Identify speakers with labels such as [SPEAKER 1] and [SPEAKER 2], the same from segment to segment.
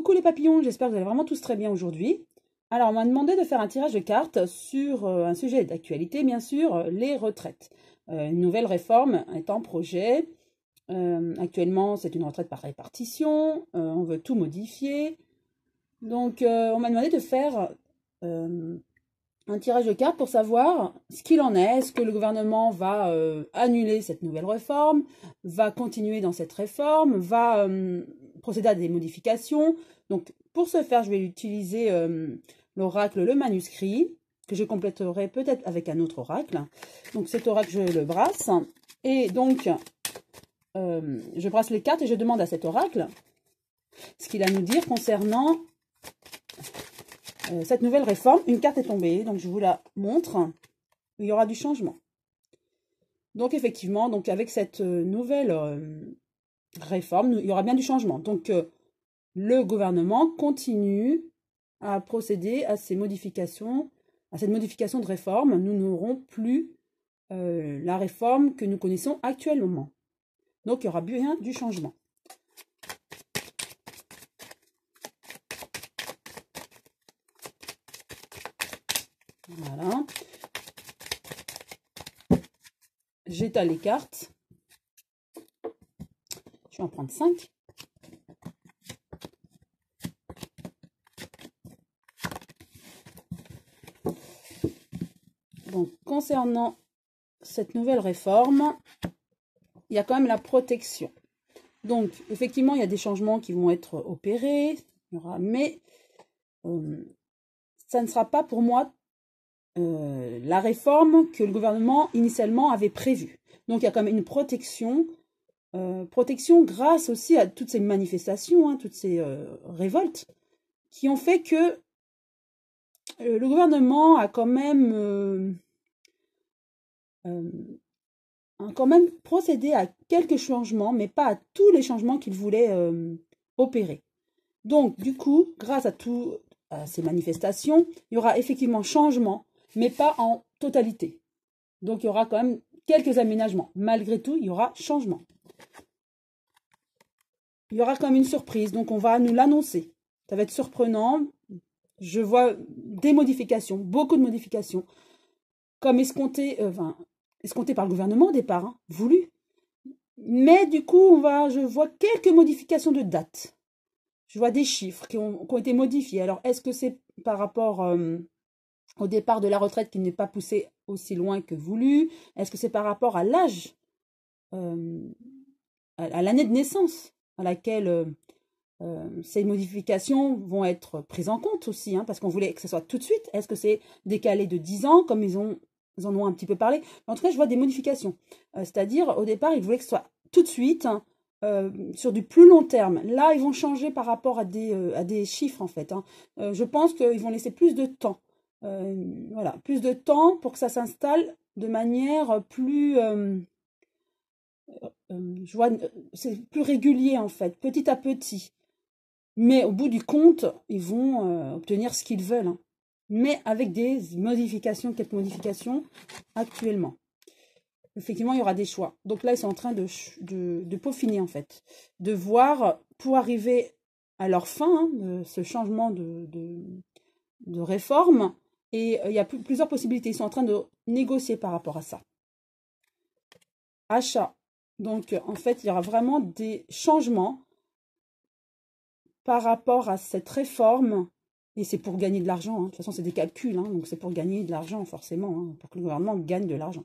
[SPEAKER 1] Coucou les papillons, j'espère que vous allez vraiment tous très bien aujourd'hui. Alors, on m'a demandé de faire un tirage de cartes sur un sujet d'actualité, bien sûr, les retraites. Une nouvelle réforme est en projet. Actuellement, c'est une retraite par répartition. On veut tout modifier. Donc, on m'a demandé de faire un tirage de cartes pour savoir ce qu'il en est. Est-ce que le gouvernement va annuler cette nouvelle réforme, va continuer dans cette réforme, va procéder à des modifications. Donc, pour ce faire, je vais utiliser l'oracle, le manuscrit, que je compléterai peut-être avec un autre oracle. Donc, cet oracle, je le brasse. Et donc, je brasse les cartes et je demande à cet oracle ce qu'il a à nous dire concernant cette nouvelle réforme. Une carte est tombée, donc je vous la montre. Il y aura du changement. Donc, effectivement, donc avec cette nouvelle réforme, il y aura bien du changement. Donc, le gouvernement continue à procéder à ces modifications, à cette modification de réforme. Nous n'aurons plus la réforme que nous connaissons actuellement. Donc, il y aura bien du changement. Voilà. J'étale les cartes. Je vais en prendre 5. Donc, concernant cette nouvelle réforme, il y a quand même la protection. Donc, effectivement, il y a des changements qui vont être opérés, mais ça ne sera pas pour moi la réforme que le gouvernement initialement avait prévue. Donc, il y a quand même une protection. Protection grâce aussi à toutes ces manifestations, toutes ces révoltes, qui ont fait que le gouvernement a quand même procédé à quelques changements, mais pas à tous les changements qu'il voulait opérer. Donc, du coup, grâce à ces manifestations, il y aura effectivement changement, mais pas en totalité. Donc, il y aura quand même quelques aménagements. Malgré tout, il y aura changement. Il y aura quand même une surprise, donc on va nous l'annoncer. Ça va être surprenant. Je vois des modifications, beaucoup de modifications, comme escompté par le gouvernement au départ, voulu. Mais du coup, je vois quelques modifications de date. Je vois des chiffres qui ont été modifiés. Alors, est-ce que c'est par rapport au départ de la retraite qui n'est pas poussé aussi loin que voulu? Est-ce que c'est par rapport à l'âge, à l'année de naissance à laquelle ces modifications vont être prises en compte aussi, parce qu'on voulait que ce soit tout de suite. Est-ce que c'est décalé de 10 ans, comme ils en ont un petit peu parlé? En tout cas, je vois des modifications. C'est-à-dire, au départ, ils voulaient que ce soit tout de suite, sur du plus long terme. Là, ils vont changer par rapport à des chiffres, en fait. Je pense qu'ils vont laisser plus de temps. Voilà, plus de temps pour que ça s'installe de manière plus... je vois, c'est plus régulier, en fait, petit à petit. Mais au bout du compte, ils vont obtenir ce qu'ils veulent. Mais avec des modifications, quelques modifications actuellement. Effectivement, il y aura des choix. Donc là, ils sont en train de peaufiner, en fait. De voir, pour arriver à leur fin, de ce changement de réforme. Et il y a plusieurs possibilités. Ils sont en train de négocier par rapport à ça. Achat. Donc, en fait, il y aura vraiment des changements par rapport à cette réforme, et c'est pour gagner de l'argent. De toute façon, c'est des calculs, donc c'est pour gagner de l'argent, forcément, pour que le gouvernement gagne de l'argent.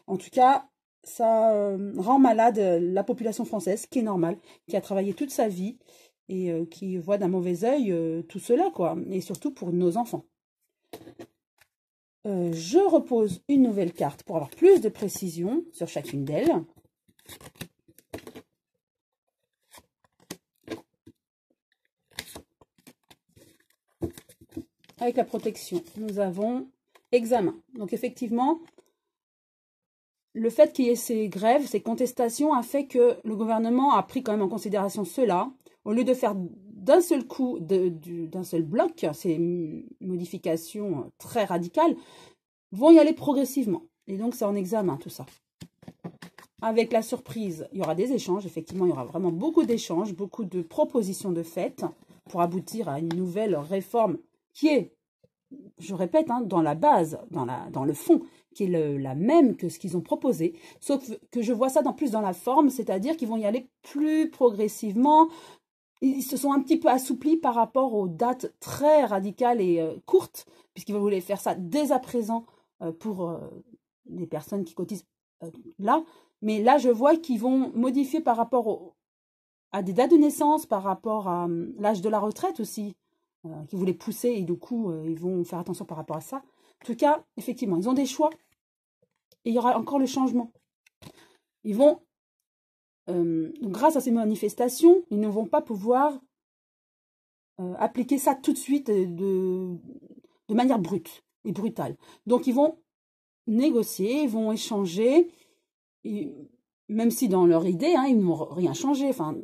[SPEAKER 1] En tout cas, ça rend malade la population française, ce qui est normal, qui a travaillé toute sa vie et qui voit d'un mauvais œil tout cela, quoi, et surtout pour nos enfants. Je repose une nouvelle carte pour avoir plus de précision sur chacune d'elles. Avec la protection, nous avons examen. Donc effectivement, le fait qu'il y ait ces grèves, ces contestations a fait que le gouvernement a pris quand même en considération cela. Au lieu de faire d'un seul coup, d'un seul bloc, ces modifications très radicales, vont y aller progressivement. Et donc c'est en examen tout ça. Avec la surprise, il y aura des échanges. Effectivement, il y aura vraiment beaucoup d'échanges, beaucoup de propositions de fête. pour aboutir à une nouvelle réforme qui est, je répète, hein, dans la base, dans le fond, qui est la même que ce qu'ils ont proposé, sauf que je vois ça plus dans la forme, c'est-à-dire qu'ils vont y aller plus progressivement. Ils se sont un petit peu assouplis par rapport aux dates très radicales et courtes, puisqu'ils voulaient faire ça dès à présent pour les personnes qui cotisent là. Mais là, je vois qu'ils vont modifier par rapport à des dates de naissance, par rapport à l'âge de la retraite aussi, qui voulaient pousser, et du coup, ils vont faire attention par rapport à ça. En tout cas, effectivement, ils ont des choix, et il y aura encore le changement. Ils vont, grâce à ces manifestations, ils ne vont pas pouvoir appliquer ça tout de suite de manière brute et brutale. Donc, ils vont négocier, ils vont échanger, et, même si dans leur idée, hein, ils n'ont rien changé, enfin,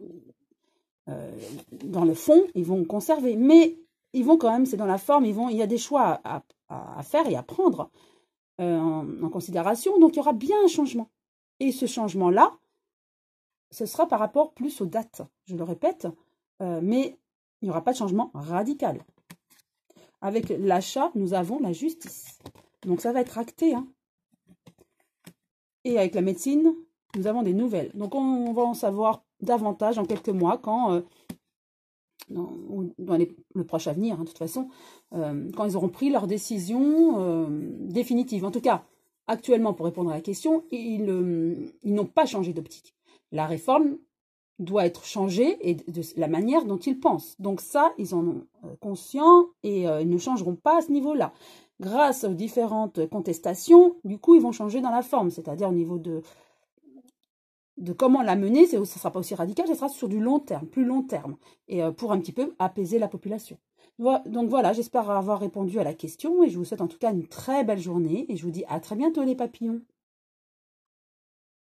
[SPEAKER 1] dans le fond, ils vont conserver, mais ils vont quand même, c'est dans la forme, il y a des choix à faire et à prendre en considération, donc il y aura bien un changement. Et ce changement-là, ce sera par rapport plus aux dates, je le répète, mais il n'y aura pas de changement radical. Avec l'achat, nous avons la justice. Donc ça va être acté. Hein. Et avec la médecine, nous avons des nouvelles. Donc on va en savoir davantage en quelques mois quand, dans le proche avenir, hein, de toute façon, quand ils auront pris leur décision définitive. En tout cas, actuellement, pour répondre à la question, ils n'ont pas changé d'optique. La réforme doit être changée et de la manière dont ils pensent. Donc ça, ils en ont conscience et ils ne changeront pas à ce niveau-là. Grâce aux différentes contestations, du coup, ils vont changer dans la forme, c'est-à-dire au niveau de comment la mener, ça ne sera pas aussi radical, ça sera sur du long terme, plus long terme, et pour un petit peu apaiser la population. Donc voilà, j'espère avoir répondu à la question, et je vous souhaite en tout cas une très belle journée, et je vous dis à très bientôt les papillons.